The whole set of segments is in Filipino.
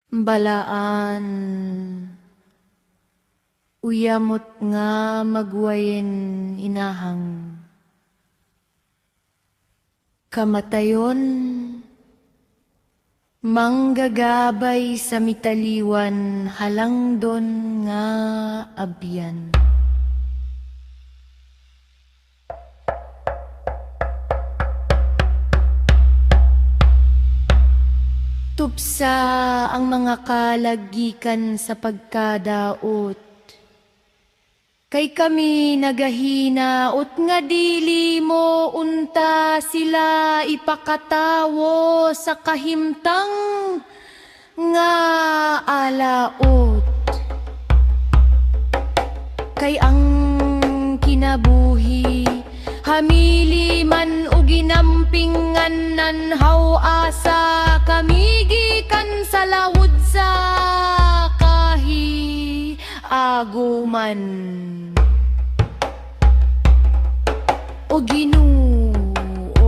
Balaan, uyamot nga magwayen inahang. Kamatayon, manggagabay sa mitaliwan halangdon nga abyan. Tupsa ang mga kalagikan sa pagkadaot. Kay kami nagahina ot nga dili mo unta sila ipakatawo sa kahimtang nga alaot. Kay ang kinabuhi hamili man o ginampingan nanhaw asa kamigikan sa lawod sa aguman. O Ginoo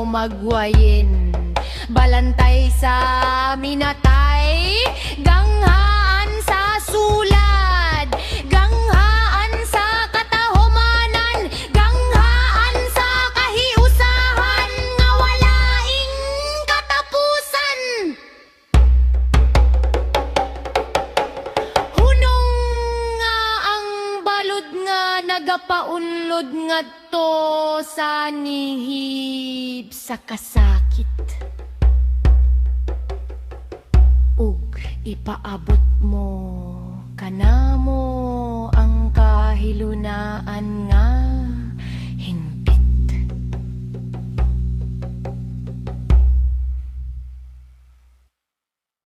magwayen balantay sa minatay ganghaan sa sulad ganghaan sa katahumanan ganghaan sa kahiusahan nga walaing katapusan. Hunong nga ang balod nga nagapaunlod nga to sa nihib sa kasakit ug ipaabot mo kanamo ang kahilunaan nga